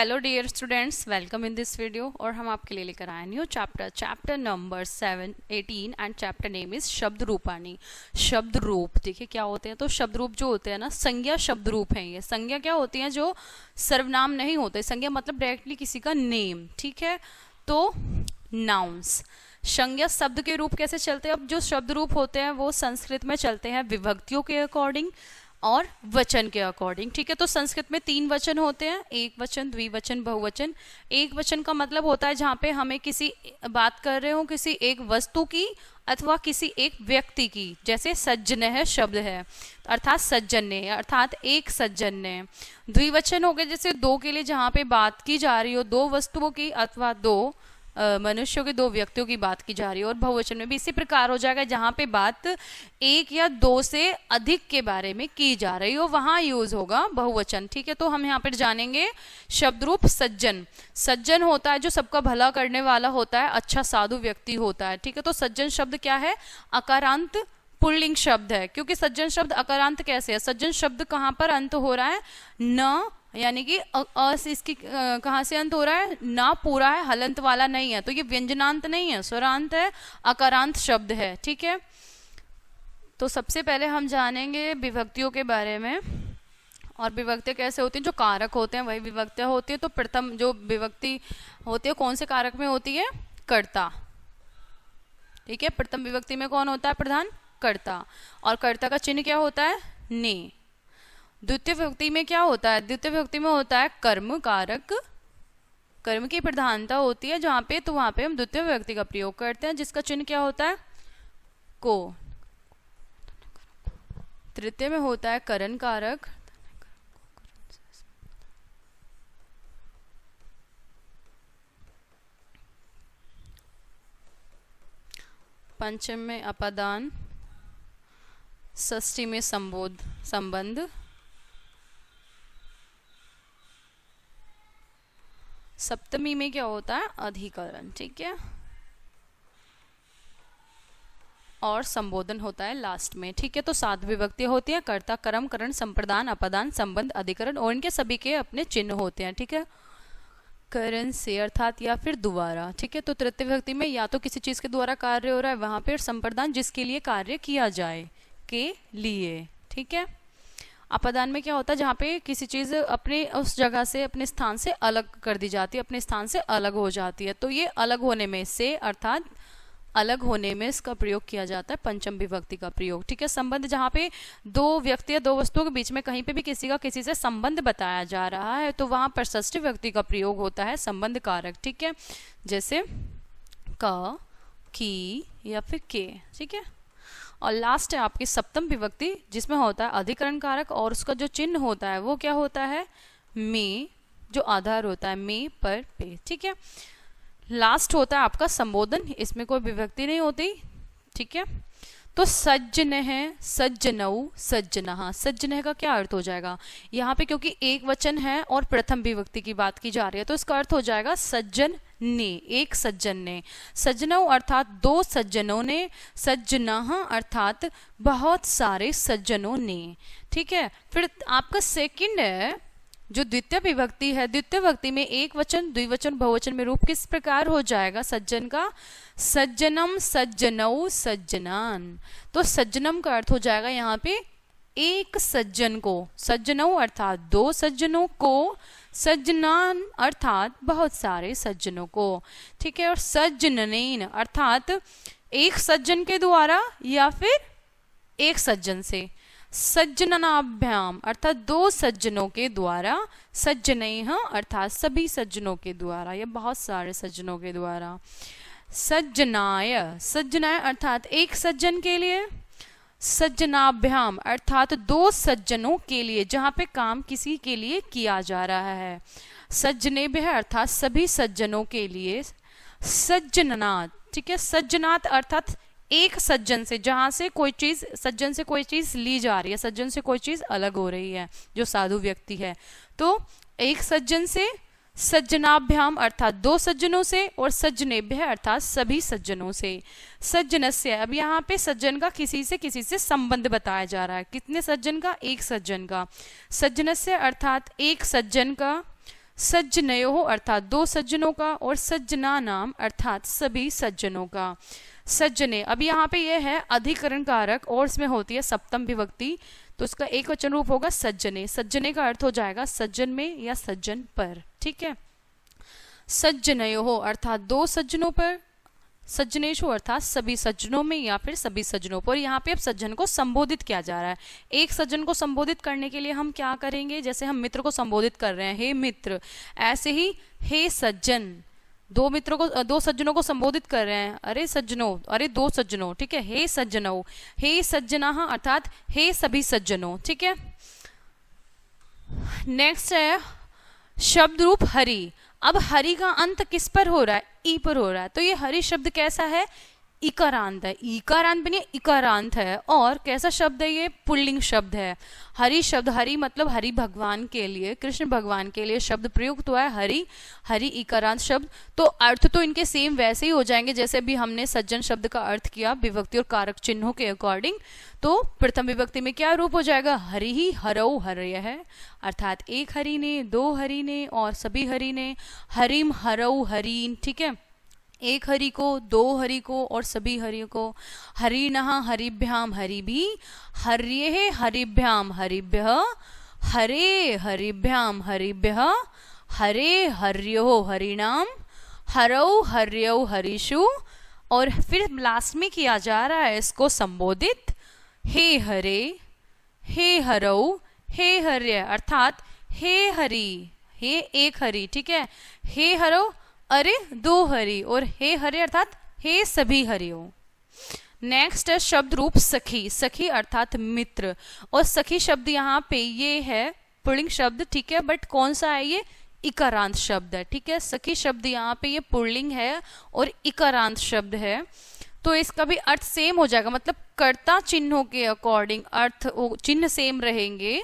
Hello dear students, welcome in this video. और हम आपके लिए लेकर आए new chapter number 18 and chapter name is शब्द रूपानी। शब्द रूप देखिए क्या होते हैं। तो शब्द रूप जो होते हैं ना, संज्ञा शब्द रूप हैं। ये संज्ञा क्या होती हैं? जो सर्वनाम नहीं होते। संज्ञा मतलब डायरेक्टली किसी का नेम, ठीक है। तो नाउन्स संज्ञा शब्द के रूप कैसे चलते हैं? अब जो शब्द रूप होते हैं वो संस्कृत में चलते हैं विभक्तियों के अकॉर्डिंग और वचन के अकॉर्डिंग, ठीक है। तो संस्कृत में 3 वचन होते हैं, एक वचन, द्विवचन, बहुवचन। एक वचन का मतलब होता है जहाँ पे हमें किसी बात कर रहे हो किसी एक वस्तु की अथवा किसी एक व्यक्ति की। जैसे सज्जन है शब्द है, अर्थात सज्जन ने, अर्थात एक सज्जन ने। द्विवचन हो गए जैसे दो के लिए, जहाँ पे बात की जा रही हो दो वस्तुओं की अथवा दो मनुष्यों के, दो व्यक्तियों की बात की जा रही है। और बहुवचन में भी इसी प्रकार हो जाएगा, जहां पे बात एक या दो से अधिक के बारे में की जा रही हो वहां यूज होगा बहुवचन, ठीक है। तो हम यहाँ पर जानेंगे शब्द रूप सज्जन। सज्जन होता है जो सबका भला करने वाला होता है, अच्छा साधु व्यक्ति होता है, ठीक है। तो सज्जन शब्द क्या है? अकारांत पुल्लिंग शब्द है। क्योंकि सज्जन शब्द अकारांत कैसे है? सज्जन शब्द कहाँ पर अंत हो रहा है? न, यानी कि इसकी कहाँ से अंत हो रहा है? ना पूरा है, हलंत वाला नहीं है। तो ये व्यंजनांत नहीं है, स्वरांत है, अकारांत शब्द है, ठीक है। तो सबसे पहले हम जानेंगे विभक्तियों के बारे में। और विभक्तियाँ कैसे होती हैं? जो कारक होते हैं वही विभक्तियाँ होती है। तो प्रथम जो विभक्ति होती है कौन से कारक में होती है? कर्ता, ठीक है। प्रथम विभक्ति में कौन होता है? प्रधान कर्ता। और कर्ता का चिन्ह क्या होता है? ने। द्वितीय विभक्ति में क्या होता है? द्वितीय विभक्ति में होता है कर्म कारक। कर्म की प्रधानता होती है जहां पे, तो वहां पे हम द्वितीय विभक्ति का प्रयोग करते हैं, जिसका चिन्ह क्या होता है? को। तृतीय में होता है करण कारक। पंचम में अपादान। षष्ठी में संबंध। सप्तमी में क्या होता है? अधिकरण, ठीक है। और संबोधन होता है लास्ट में, ठीक है। तो 7 विभक्तियां होती हैं, कर्ता, कर्म, करण, संप्रदान, अपादान, संबंध, अधिकरण। और इनके सभी के अपने चिन्ह होते हैं, ठीक है। करण से अर्थात या फिर द्वारा, ठीक है। तो तृतीय विभक्ति में या तो किसी चीज के द्वारा कार्य हो रहा है वहां पर संप्रदान, जिसके लिए कार्य किया जाए के लिए, ठीक है। अपादान में क्या होता है? जहाँ पे किसी चीज अपने उस जगह से, अपने स्थान से अलग कर दी जाती है, अपने स्थान से अलग हो जाती है। तो ये अलग होने में से, अर्थात अलग होने में इसका प्रयोग किया जाता है, पंचम विभक्ति का प्रयोग, ठीक है। संबंध जहाँ पे दो व्यक्ति या दो वस्तुओं के बीच में कहीं पे भी किसी का किसी से संबंध बताया जा रहा है, तो वहां पर षष्ठी विभक्ति का प्रयोग होता है, संबंध कारक, ठीक है। जैसे क, की या फिर के, ठीक है। और लास्ट है आपकी सप्तम विभक्ति, जिसमें होता है अधिकरण कारक। और उसका जो चिन्ह होता है वो क्या होता है? में, जो आधार होता है में पर पे, ठीक है। लास्ट होता है आपका संबोधन, इसमें कोई विभक्ति नहीं होती, ठीक है। तो सज्जन है, सज्जनऊ, सज्जनहा। सज्जन का क्या अर्थ हो जाएगा? यहाँ पे क्योंकि एक वचन है और प्रथम विभक्ति की बात की जा रही है, तो इसका अर्थ हो जाएगा सज्जन ने, एक सज्जन ने। सज्जनऊ अर्थात दो सज्जनों ने। सज्जनहा अर्थात बहुत सारे सज्जनों ने, ठीक है। फिर आपका सेकंड है जो द्वितीय विभक्ति है। द्वितीय विभक्ति में एक वचन, द्विवचन, बहुवचन में रूप किस प्रकार हो जाएगा सज्जन का? सज्जनम, सज्जनऊ, सज्जनान। तो सज्जनम का अर्थ हो जाएगा यहाँ पे एक सज्जन को। सज्जनऊ अर्थात दो सज्जनों को। सज्जनान अर्थात बहुत सारे सज्जनों को, ठीक है। और सज्जननेन अर्थात एक सज्जन के द्वारा या फिर एक सज्जन से। सज्जनाभ्याम अर्थात दो सज्जनों के द्वारा। सज्जनैः अर्थात सभी सज्जनों के द्वारा या बहुत सारे सज्जनों के द्वारा। सज्जनाय, सज्जनाय अर्थात एक सज्जन के लिए। सज्जनाभ्याम अर्थात दो सज्जनों के लिए, जहां पे काम किसी के लिए किया जा रहा है। सज्जनेभ्यः अर्थात सभी सज्जनों के लिए। सज्जनात्, ठीक है। सज्जनात् अर्थात एक सज्जन से, जहां से कोई चीज, सज्जन से कोई चीज ली जा रही है, सज्जन से कोई चीज अलग हो रही है, जो साधु व्यक्ति है। तो एक सज्जन से। सज्जनाभ्याम अर्थात दो सज्जनों से। और सज्जनेभ्यः अर्थात सभी सज्जनों से। सज्जनस्य, अब यहाँ पे सज्जन का किसी से संबंध बताया जा रहा है। कितने सज्जन का? एक सज्जन का। सज्जनस्य अर्थात एक सज्जन का। सज्जनयोः अर्थात दो सज्जनों का, और सज्जना नाम अर्थात सभी सज्जनों का। सज्जने, अब यहाँ पे ये है अधिकरण कारक और इसमें होती है सप्तम विभक्ति, तो इसका एक वचन रूप होगा सज्जने। सज्जने का अर्थ हो जाएगा सज्जन में या सज्जन पर, ठीक है। सज्जनयोः अर्थात दो सज्जनों पर, सज्जनेषु अर्थात सभी सज्जनों में या फिर सभी सज्जनों पर। यहाँ पे अब सज्जन को संबोधित किया जा रहा है। एक सज्जन को संबोधित करने के लिए हम क्या करेंगे, जैसे हम मित्र को संबोधित कर रहे हैं हे मित्र, ऐसे ही हे सज्जन, दो सज्जनों को संबोधित कर रहे हैं, अरे सज्जनों, अरे दो सज्जनों, ठीक है। हे सज्जनों, हे सज्जनाः अर्थात हे सभी सज्जनों, ठीक है। नेक्स्ट है शब्द रूप हरि। अब हरि का अंत किस पर हो रहा है, ई पर हो रहा है, तो ये हरि शब्द कैसा है, इकारांत है। इकारांत बनिए इकारांत है, और कैसा शब्द है, ये पुल्लिंग शब्द है। हरि शब्द, हरि मतलब हरि भगवान के लिए, कृष्ण भगवान के लिए शब्द प्रयुक्त हुआ है हरि। हरि इकारांत शब्द, तो अर्थ तो इनके सेम वैसे ही हो जाएंगे जैसे भी हमने सज्जन शब्द का अर्थ किया विभक्ति और कारक चिन्हों के अकॉर्डिंग। तो प्रथम विभक्ति में क्या रूप हो जाएगा, हरि ही हरौ हर्य है, अर्थात एक हरि ने, दो हरि ने और सभी हरि ने। हरिम हरौ हरीन, ठीक है, एक हरि को, दो हरि को और सभी हरि को। हरिणः हरिभ्याम हरिभि, हर्ये हरिभ्याम हरिभ्यः, हरे हरिभ्याम हरिभ्यः, हरे हर्यो हरिणाम, हरौ हर्यौ हरिषु। और फिर लास्ट में किया जा रहा है इसको संबोधित, हे हरे, हे हरौ, हे हर्य अर्थात हे हरि, हे एक हरि, ठीक है। हे हरौ, अरे दो हरि, और हे हरे अर्थात हे सभी हरियों। नेक्स्ट है शब्द रूप सखी। सखी अर्थात मित्र, और सखी शब्द यहाँ पे ये है पुल्लिंग शब्द, ठीक है, बट कौन सा है, ये इकारांत शब्द है, ठीक है। सखी शब्द यहाँ पे ये पुल्लिंग है और इकारांत शब्द है, तो इसका भी अर्थ सेम हो जाएगा, मतलब कर्ता चिन्हों के अकॉर्डिंग अर्थ चिन्ह सेम रहेंगे,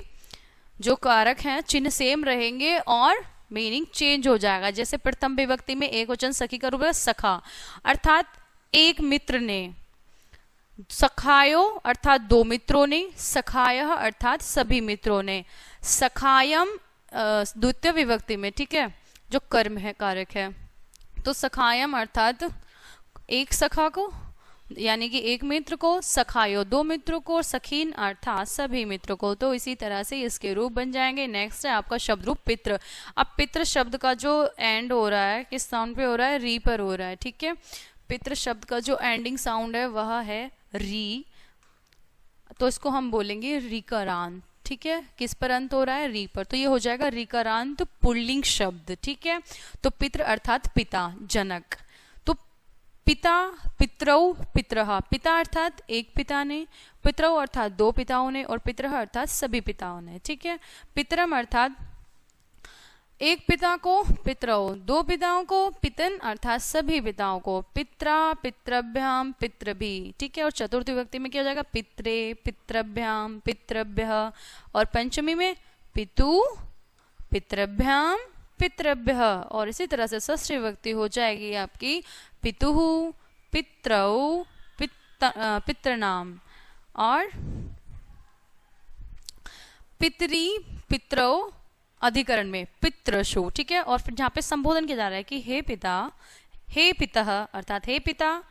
जो कारक हैं चिन्ह सेम रहेंगे और मीनिंग चेंज हो जाएगा। जैसे प्रथम विभक्ति में एक वचन सखी का रूप है सखा, अर्थात एक मित्र ने, सखायो अर्थात दो मित्रों ने, सखायः अर्थात सभी मित्रों ने। सखायम द्वितीय विभक्ति में, ठीक है, जो कर्म है कारक है, तो सखायम अर्थात एक सखा को यानी कि एक मित्र को, सखायो दो मित्रों को, और सखीन अर्थात सभी मित्रों को। तो इसी तरह से इसके रूप बन जाएंगे। नेक्स्ट है आपका शब्द रूप पितृ। अब पितृ शब्द का जो एंड हो रहा है किस साउंड पे हो रहा है, री पर हो रहा है, ठीक है। पितृ शब्द का जो एंडिंग साउंड है वह है री, तो इसको हम बोलेंगे रिकारांत, ठीक है। किस पर अंत हो रहा है, री पर, तो ये हो जाएगा रिकारांत पुल्लिंग शब्द, ठीक है। तो पितृ अर्थात पिता, जनक। पिता, पितरौ, पितरः, पिता अर्थात एक पिता ने, पितरौ अर्थात दो पिताओं ने, और पितरः अर्थात सभी पिताओं ने, ठीक है। पितरम अर्थात एक पिता को, पितरौ दो पिताओं को, पितन अर्थात सभी पिताओं को, पित्रा, पितृभ्याम, पितृभि, ठीक है। और चतुर्थी विभक्ति में क्या हो जाएगा, पित्रे, पितृभ्याम, पितृभ्यः, और पंचमी में पितु, पितृभ्याम, पितृभ्यः, और इसी तरह से षष्ठी विभक्ति हो जाएगी आपकी पितुः, पितरौ, पितृनाम, और पितरी, पितरौ अधिकरण में पितृषु, ठीक है। और फिर जहाँ पे संबोधन किया जा रहा है कि हे पिता, हे पितः अर्थात हे पिता,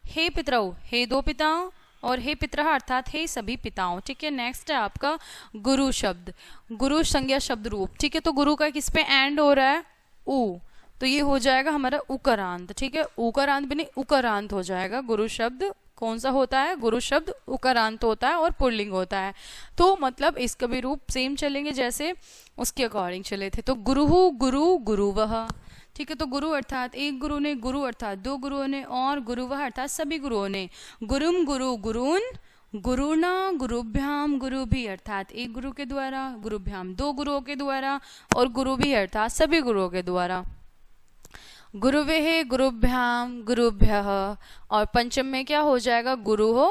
हे पितरौ हे दो पिताओं, और हे पितरः अर्थात हे सभी पिताओं, ठीक है। नेक्स्ट है आपका गुरु शब्द। गुरु संज्ञा शब्द रूप, ठीक है। तो गुरु का किस पे एंड हो रहा है, उ, तो ये हो जाएगा हमारा उकारांत, ठीक है। उकारांत बने उकारांत हो जाएगा। गुरु शब्द कौन सा होता है, गुरु शब्द उकारांत होता है और पुल्लिंग होता है, तो मतलब इसका भी रूप सेम चलेंगे जैसे उसके अकॉर्डिंग चले थे। तो गुरुहु, गुरु, गुरुवः, ठीक है। तो गुरु अर्थात एक गुरु ने, गुरु अर्थात दो गुरुओं ने, और गुरुवः अर्थात सभी गुरुओं ने। गुरुम, गुरु, गुरून्, गुरुणा, गुरुभ्याम, गुरु भी अर्थात एक गुरु के द्वारा, गुरुभ्याम दो गुरुओं के द्वारा, और गुरु भी अर्थात सभी गुरुओं के द्वारा। गुरुवेः, गुरुभ्याम, गुरुभ्यः, और पंचम में क्या हो जाएगा, गुरु हो,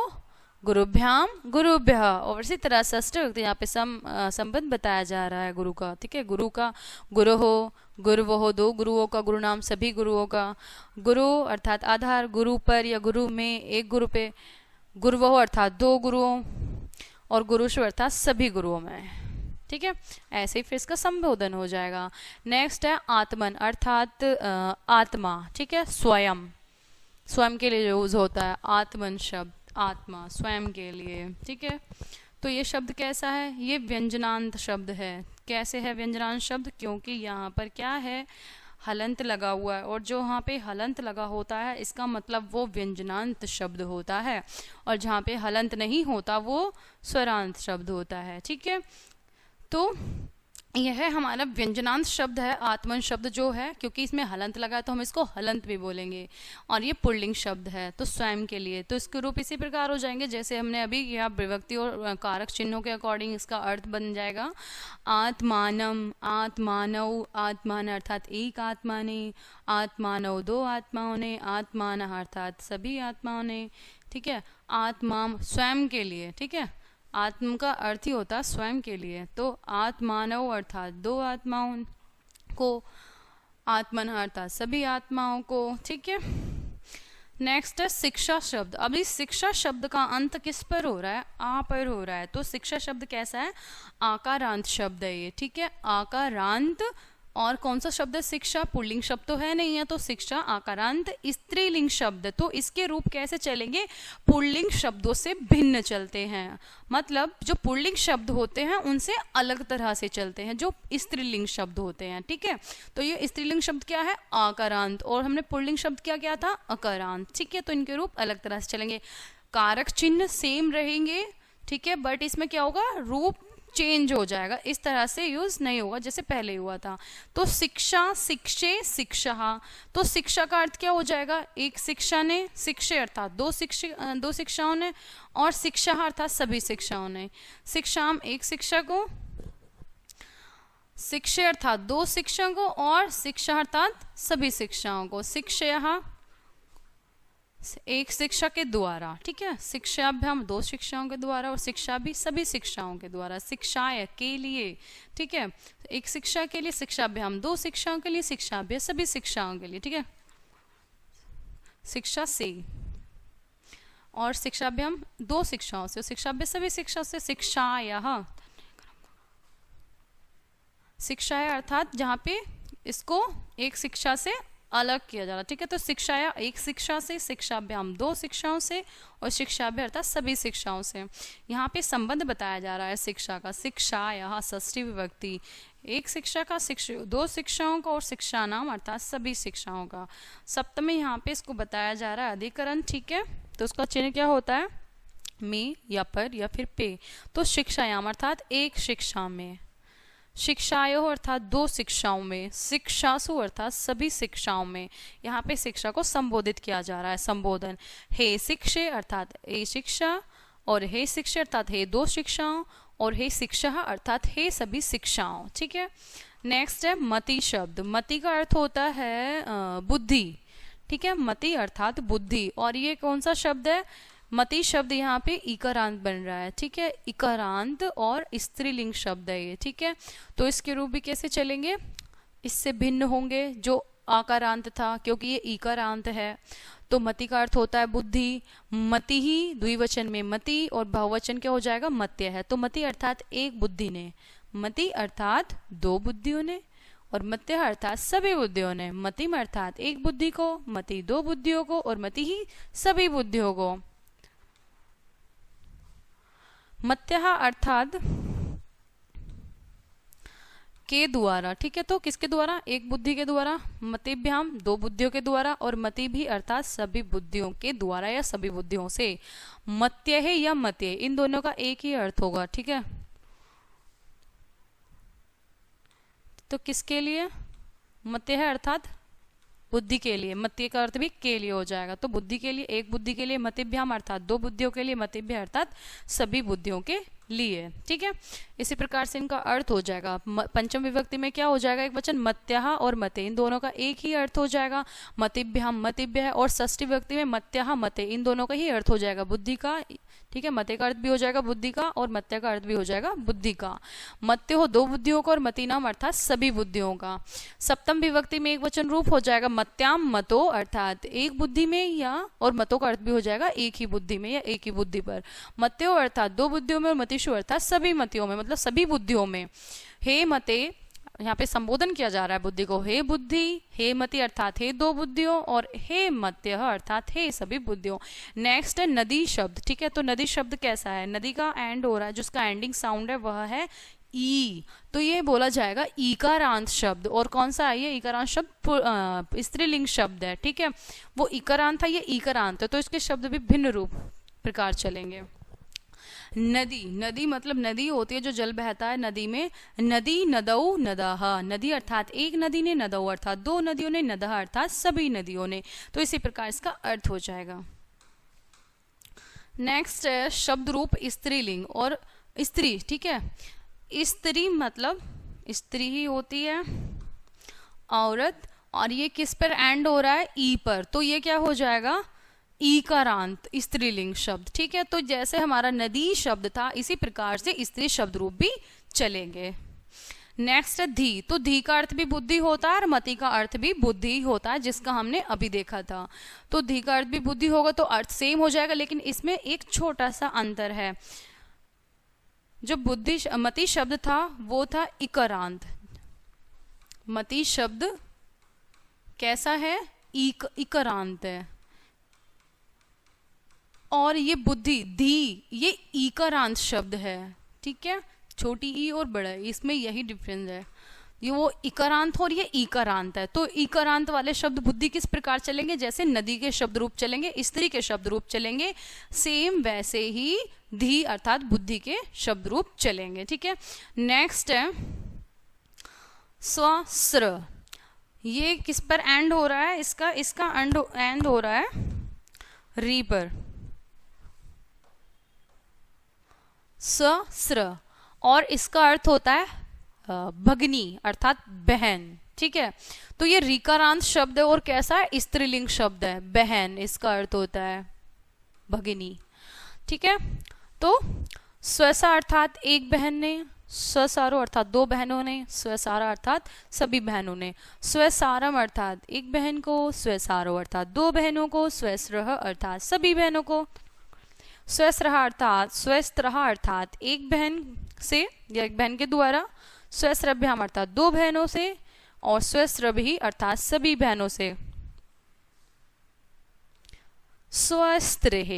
गुरुभ्याम, गुरुभ्यः, और इसी तरह षष्ठ व्यक्ति यहाँ पे संबंध बताया जा रहा है गुरु का, ठीक है। गुरु का गुरु हो, गुरुवो दो गुरुओं का, गुरु नाम सभी गुरुओं का। गुरु अर्थात आधार, गुरु पर या गुरु में एक गुरु पे, गुरुवो अर्थात दो गुरुओं, और गुरुषु अर्थात सभी गुरुओं में, ठीक। ठीक है, ऐसे ही फिर इसका संबोधन हो जाएगा। नेक्स्ट है आत्मन अर्थात आत्मा, ठीक है, स्वयं, स्वयं के लिए यूज होता है आत्मन शब्द, आत्मा स्वयं के लिए, ठीक है। तो ये शब्द कैसा है, ये व्यंजनांत शब्द है। कैसे है व्यंजनांत शब्द, क्योंकि यहाँ पर क्या है, हलंत लगा हुआ है, और जो वहाँ पे हलंत लगा होता है इसका मतलब वो व्यंजनांत शब्द होता है, और जहाँ पे हलंत नहीं होता वो स्वरांत शब्द होता है, ठीक है। तो यह हमारा व्यंजनांत शब्द है आत्मन शब्द जो है, क्योंकि इसमें हलंत लगा है तो हम इसको हलंत भी बोलेंगे, और ये पुल्लिंग शब्द है तो स्वयं के लिए। तो इसके रूप इसी प्रकार हो जाएंगे जैसे हमने अभी किया, विभक्ति और कारक चिन्हों के अकॉर्डिंग इसका अर्थ बन जाएगा आत्मानम, आत्मानव, आत्मान अर्थात एक आत्मा ने, आत्मानव दो आत्माओं ने, आत्मान अर्थात सभी आत्माओं ने, ठीक है, आत्मा स्वयं के लिए, ठीक है, आत्म का अर्थ ही होता है स्वयं के लिए, तो आत्मानव अर्थात दो आत्माओं को, आत्मन अर्थात सभी आत्माओं को, ठीक है। नेक्स्ट है शिक्षा शब्द। अभी शिक्षा शब्द का अंत किस पर हो रहा है, आ पर हो रहा है, तो शिक्षा शब्द कैसा है, आकारांत शब्द है ये, ठीक है, आकारांत। और कौन सा शब्द है शिक्षा, पुल्लिंग शब्द तो है नहीं है, तो शिक्षा आकारांत स्त्रीलिंग शब्द, तो इसके रूप कैसे चलेंगे, पुल्लिंग शब्दों से भिन्न चलते हैं, मतलब जो पुल्लिंग शब्द होते हैं उनसे अलग तरह से चलते हैं जो स्त्रीलिंग शब्द होते हैं, ठीक है। तो ये स्त्रीलिंग शब्द क्या है, आकारांत, और हमने पुल्लिंग शब्द क्या था, अकारांत, ठीक है। तो इनके रूप अलग तरह से चलेंगे, कारक चिन्ह सेम रहेंगे, ठीक है, बट इसमें क्या होगा, रूप चेंज हो जाएगा, इस तरह से यूज नहीं होगा जैसे पहले हुआ था। तो शिक्षा, शिक्षे, शिक्षा, तो शिक्षा का अर्थ क्या हो जाएगा, एक शिक्षा ने, शिक्षे अर्थात दो शिक्षाओं ने, और शिक्षा अर्थात सभी शिक्षाओं ने, शिक्षा एक शिक्षा को, शिक्षे अर्थात दो शिक्षा को, और शिक्षा अर्थात सभी शिक्षाओं को, शिक्षा एक शिक्षा के द्वारा, ठीक है, शिक्षा भी हम दो शिक्षाओं के द्वारा, और शिक्षा भी सभी शिक्षाओं के द्वारा, शिक्षाएं के लिए, ठीक है, एक शिक्षा के लिए, शिक्षा भी हम दो शिक्षाओं के लिए, शिक्षा भी सभी शिक्षाओं के लिए, ठीक है, शिक्षा से, और शिक्षा भी हम दो शिक्षाओं से, शिक्षा भी सभी शिक्षा से, शिक्षायः, शिक्षा है अर्थात जहाँ पे इसको एक शिक्षा से अलग किया जा रहा है, ठीक है। तो शिक्षा या एक शिक्षा से, शिक्षा हम दो शिक्षाओं से, और शिक्षा भी अर्थात सभी शिक्षाओं से। यहाँ पे संबंध बताया जा रहा है शिक्षा का, शिक्षा यहाँ षष्ठी विभक्ति, एक शिक्षा का, दो शिक्षाओं का, और शिक्षा नाम अर्थात सभी शिक्षाओं का। सप्तमी यहाँ पे इसको बताया जा रहा है अधिकरण, ठीक है, तो उसका चिन्ह क्या होता है, में या पर या फिर पे। तो शिक्षायाम अर्थात एक शिक्षा में, शिक्षायो अर्थात दो शिक्षाओं में, शिक्षासु अर्थात सभी शिक्षाओं में। यहाँ पे शिक्षा को संबोधित किया जा रहा है, संबोधन, हे शिक्षे अर्थात हे शिक्षा, और हे शिक्षे अर्थात हे दो शिक्षाओं, और हे शिक्षा अर्थात हे सभी शिक्षाओं, ठीक है। नेक्स्ट है मति शब्द। मति का अर्थ होता है बुद्धि, ठीक है, मति अर्थात बुद्धि, और ये कौन सा शब्द है, मति शब्द यहाँ पे इकारांत बन रहा है, ठीक है, इकारांत और स्त्रीलिंग शब्द है ये, ठीक है। तो इसके रूप भी कैसे चलेंगे, इससे भिन्न होंगे, जो आकारांत था क्योंकि ये इकारांत है, तो मति का अर्थ होता है बुद्धि, मति ही द्विवचन में मति, और बहुवचन क्या हो जाएगा, मत्य है। तो मति अर्थात एक बुद्धि ने, मति अर्थात दो बुद्धियों ने, और मत्य अर्थात सभी बुद्धियों ने। मति में अर्थात एक बुद्धि को, मति दो बुद्धियों को, और मति ही सभी बुद्धियों को। मत्यः अर्थात के द्वारा, ठीक है, तो किसके द्वारा, एक बुद्धि के द्वारा, मतिभ्याम दो बुद्धियों के द्वारा, और मति भी अर्थात सभी बुद्धियों के द्वारा या सभी बुद्धियों से। मत्य है या मत्य, इन दोनों का एक ही अर्थ होगा, ठीक है। तो किसके लिए, मत्य है अर्थात बुद्धि के लिए, मत्य का अर्थ भी के लिए हो जाएगा, तो बुद्धि के लिए, एक बुद्धि के लिए, मतिभ्याम अर्थात दो बुद्धियों के लिए, मतिभ्य अर्थात सभी बुद्धियों के लिए, ठीक है। इसी प्रकार से इनका अर्थ हो जाएगा। पंचम विभक्ति में क्या हो जाएगा, एक वचन मत्यः और मते, इन दोनों का एक ही अर्थ हो जाएगा, मतिभ्याम मतिभ्य है, और षष्ठी विभक्ति में मत्यः मते, इन दोनों का ही अर्थ हो जाएगा बुद्धि का, ठीक है, मते का अर्थ भी हो जाएगा बुद्धि का, और मत्य का अर्थ भी हो जाएगा बुद्धि का। मत्य हो दो बुद्धियों का, और मति नाम अर्थात सभी बुद्धियों का। सप्तम विभक्ति में एक वचन रूप हो जाएगा मत्याम मतो, अर्थात एक बुद्धि में, या और मतों का अर्थ भी हो जाएगा एक ही बुद्धि में या एक ही बुद्धि पर। मत्यो अर्थात दो बुद्धियों में, और मति मतिषु अर्थात सभी मतियों में, मतलब सभी बुद्धियों में। हे मते, यहाँ पे संबोधन किया जा रहा है बुद्धि को, हे बुद्धि, हे मति अर्थात हे दो बुद्धियों, और हे मत्य अर्थात हे सभी बुद्धियों। नेक्स्ट है नदी शब्द, ठीक है। तो नदी शब्द कैसा है, नदी का एंड हो रहा है, जिसका एंडिंग साउंड है वह है ई, तो ये बोला जाएगा ईकारांत शब्द। और कौन सा है ये ईकारांत शब्द, स्त्रीलिंग शब्द है, ठीक है। वो ईकारांत था, ये ईकारांत है, तो इसके शब्द भी भिन्न रूप प्रकार चलेंगे। नदी, नदी मतलब नदी होती है जो जल बहता है नदी में। नदी, नदौ, नदः, नदी अर्थात एक नदी ने, नदौ अर्थात दो नदियों ने, नदः अर्थात सभी नदियों ने। तो इसी प्रकार इसका अर्थ हो जाएगा। नेक्स्ट है शब्द रूप स्त्रीलिंग और स्त्री, ठीक है। स्त्री मतलब स्त्री ही होती है, औरत, और ये किस पर एंड हो रहा है, ई पर, तो ये क्या हो जाएगा, ईकारांत स्त्रीलिंग शब्द, ठीक है। तो जैसे हमारा नदी शब्द था, इसी प्रकार से स्त्री शब्द रूप भी चलेंगे। नेक्स्ट है धी, तो धी का अर्थ भी बुद्धि होता है और मति का अर्थ भी बुद्धि होता है, जिसका हमने अभी देखा था। तो धी का अर्थ भी बुद्धि होगा तो अर्थ सेम हो जाएगा, लेकिन इसमें एक छोटा सा अंतर है। जो बुद्धि मति शब्द था वो था इकारांत, मति शब्द कैसा है, इकारांत है, और ये बुद्धि धी ये ईकारांत शब्द है, ठीक है। छोटी ई और बड़ा ई, इसमें यही डिफरेंस है, ये वो इकारांत और ये ईकारांत है। तो ईकारांत वाले शब्द बुद्धि किस प्रकार चलेंगे, जैसे नदी के शब्द रूप चलेंगे, स्त्री के शब्द रूप चलेंगे, सेम वैसे ही धी अर्थात बुद्धि के शब्द रूप चलेंगे, ठीक है। नेक्स्ट है स्वस्र, ये किस पर एंड हो रहा है, इसका एंड हो रहा है री पर, स्वस्र, और इसका अर्थ होता है भगनी अर्थात बहन, ठीक है। तो ये रीकारांत शब्द है और कैसा है, स्त्रीलिंग शब्द है, बहन, इसका अर्थ होता है भगिनी, ठीक है। तो स्वसा अर्थात एक बहन ने, स्वसारो अर्थात दो बहनों ने, स्वसारा अर्थात सभी बहनों ने, स्वसारम अर्थात एक बहन को, स्वसारो अर्थात दो बहनों को, स्वस्रह अर्थात सभी बहनों को, स्वस्रह अर्थात एक बहन से या एक बहन के द्वारा, स्वस्रभ्याम अर्थात दो बहनों से, और स्वस्रभि अर्थात सभी बहनों से। स्वस्त्रेः,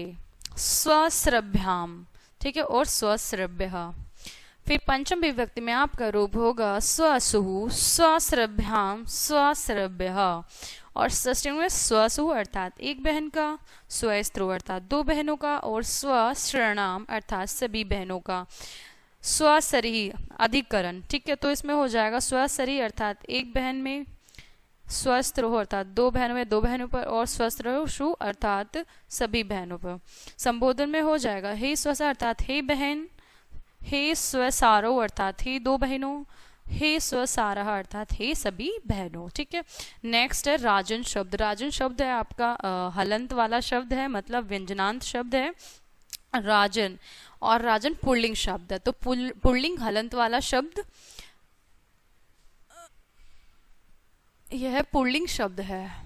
स्वस्रभ्याम, ठीक है, और स्वस्रभ्यः। फिर पंचम विभक्ति में आपका रूप होगा स्वसुः, स्वस्रभ्याम, स्वस्रभ्यः, और षष्ठी में स्वसुः अर्थात एक बहन का, स्वस्त्रु अर्थात दो बहनों का, और स्वश्रणाम अर्थात सभी बहनों का। स्वसरी अधिकरण, ठीक है, तो इसमें हो जाएगा स्वसरी अर्थात एक बहन में, स्वस्त्रु अर्थात दो बहनों में, दो बहनों पर, और स्वस्त्रु अर्थात सभी बहनों पर। संबोधन में हो जाएगा हे स्वसा अर्थात हे बहन, हे स्वसारो अर्थात हे दो बहनों, हे स्वसारः अर्थात हे सभी बहनों, ठीक है। नेक्स्ट है राजन शब्द। राजन शब्द है आपका हलंत वाला शब्द है, मतलब व्यंजनांत शब्द है राजन, और राजन पुल्लिंग शब्द है। तो पुल्लिंग हलंत वाला शब्द यह पुल्लिंग शब्द है।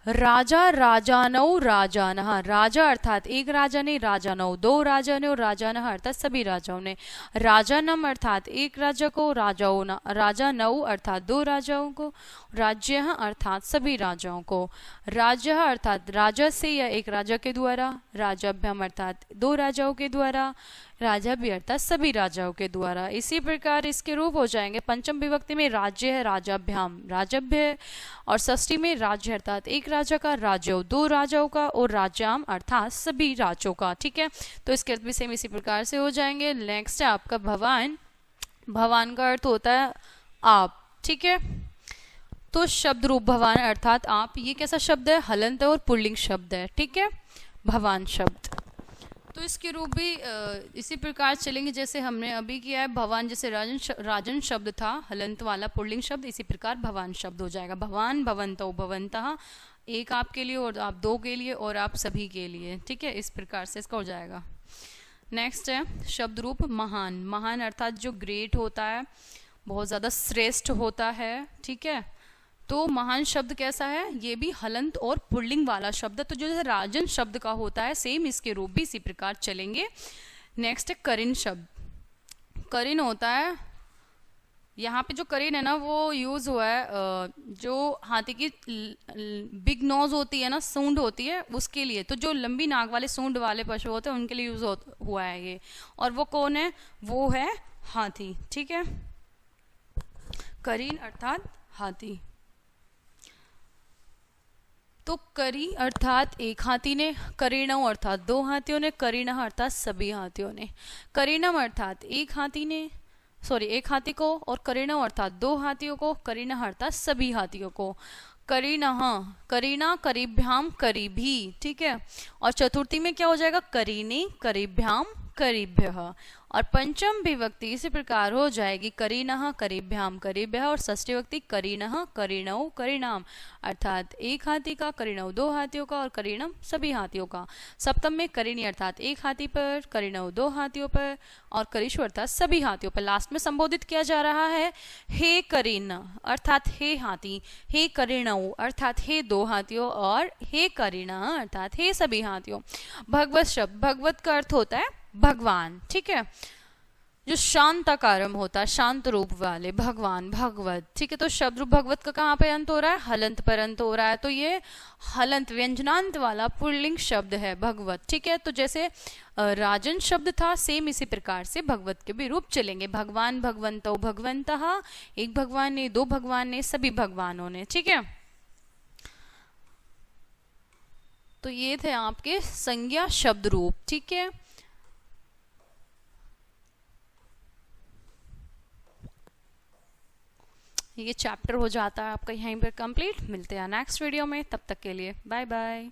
राजा, राजानौ, राजानः, राजा अर्थात एक राजा ने, राजानौ दो राजा ने, और राजानः अर्थात सभी राजाओं ने। राजानम अर्थात एक राजा को, राजानौ अर्थात दो राजाओं को, राज्यः अर्थात सभी राजाओं को। राज्यः अर्थात राजा से या एक राजा के द्वारा, राजाभ्याम अर्थात दो राजाओं के द्वारा, राजा भी अर्थात सभी राजाओं के द्वारा। इसी प्रकार इसके रूप हो जाएंगे। पंचम विभक्ति में राज्य है राजाभ्याम, राजभ्य, और षष्ठी में राज्य अर्थात एक राजा का, राज्य दो राजाओं का, और राज्याम अर्थात सभी राज्यों का, ठीक है। तो इसके अर्थ भी सेम इसी प्रकार से हो जाएंगे। नेक्स्ट है आपका भवान। भवान का अर्थ होता है आप, ठीक है। तो शब्द रूप भवान अर्थात आप, ये कैसा शब्द है, हलंत है और पुल्लिंग शब्द है, ठीक है, भवान शब्द। तो इसके रूप भी इसी प्रकार चलेंगे जैसे हमने अभी किया है। भवान जैसे राजन शब्द था हलंत वाला पुल्लिंग शब्द, इसी प्रकार भवान शब्द हो जाएगा। भवान, भवन्तौ, भवन्तः, एक आपके लिए और आप दो के लिए और आप सभी के लिए, ठीक है, इस प्रकार से इसका हो जाएगा। नेक्स्ट है शब्द रूप महान। महान अर्थात जो ग्रेट होता है, बहुत ज़्यादा श्रेष्ठ होता है, ठीक है। तो महान शब्द कैसा है, ये भी हलंत और पुल्लिंग वाला शब्द है। तो जो जैसे राजन शब्द का होता है सेम इसके रूप भी इसी प्रकार चलेंगे। नेक्स्ट है करिन शब्द। करिन होता है, यहाँ पे जो करिन है ना वो यूज हुआ है जो हाथी की बिग नोज होती है ना, सूंड होती है उसके लिए। तो जो लंबी नाक वाले सूंड वाले पशु होते हैं उनके लिए यूज हुआ है ये। और वो कौन है, वो है हाथी। ठीक है, करीन अर्थात हाथी। तो करी अर्थात एक हाथी ने, करीणव अर्थात दो हाथियों ने, करीणह अर्थात सभी हाथियों ने। करीणम अर्थात एक हाथी ने, एक हाथी को, और करीणव अर्थात दो हाथियों को, करीणह अर्थात सभी हाथियों को। करीणह, करीणा, करीभ्याम, करीभी। ठीक है, और चतुर्थी में क्या हो जाएगा, करीने, करीभ्याम, करीभ्यः। और पंचम विभक्ति इसी प्रकार हो जाएगी, करीनः, करीभ्याम, करीभ्यः। और षष्ठी विभक्ति करीनः, करीणौ, करीणाम, अर्थात एक हाथी का, करीणव दो हाथियों का, और करीणम सभी हाथियों का। सप्तम में करीनी अर्थात एक हाथी पर, करीणव दो हाथियों पर, और करीषु अर्थात सभी हाथियों पर। लास्ट में संबोधित किया जा रहा है, हे करीन अर्थात हे हाथी, हे करीणव अर्थात हे दो हाथियों, और हे करीणः अर्थात हे सभी हाथियों। भगवत शब्द, भगवत का अर्थ होता है भगवान। ठीक है, जो शांताकारम होता है, शांत रूप वाले भगवान, भगवत। ठीक है, तो शब्द रूप भगवत का कहाँ पे अंत हो रहा है, हलंत पर अंत हो रहा है। तो ये हलंत व्यंजनांत वाला पुल्लिंग शब्द है भगवत। ठीक है, तो जैसे राजन शब्द था सेम इसी प्रकार से भगवत के भी रूप चलेंगे। भगवान, भगवंतो, भगवंतः, एक भगवान ने, दो भगवान ने, सभी भगवानों ने। ठीक है, तो ये थे आपके संज्ञा शब्द रूप। ठीक है, ये चैप्टर हो जाता है आपका यहीं पर कंप्लीट। मिलते हैं नेक्स्ट वीडियो में, तब तक के लिए बाय बाय।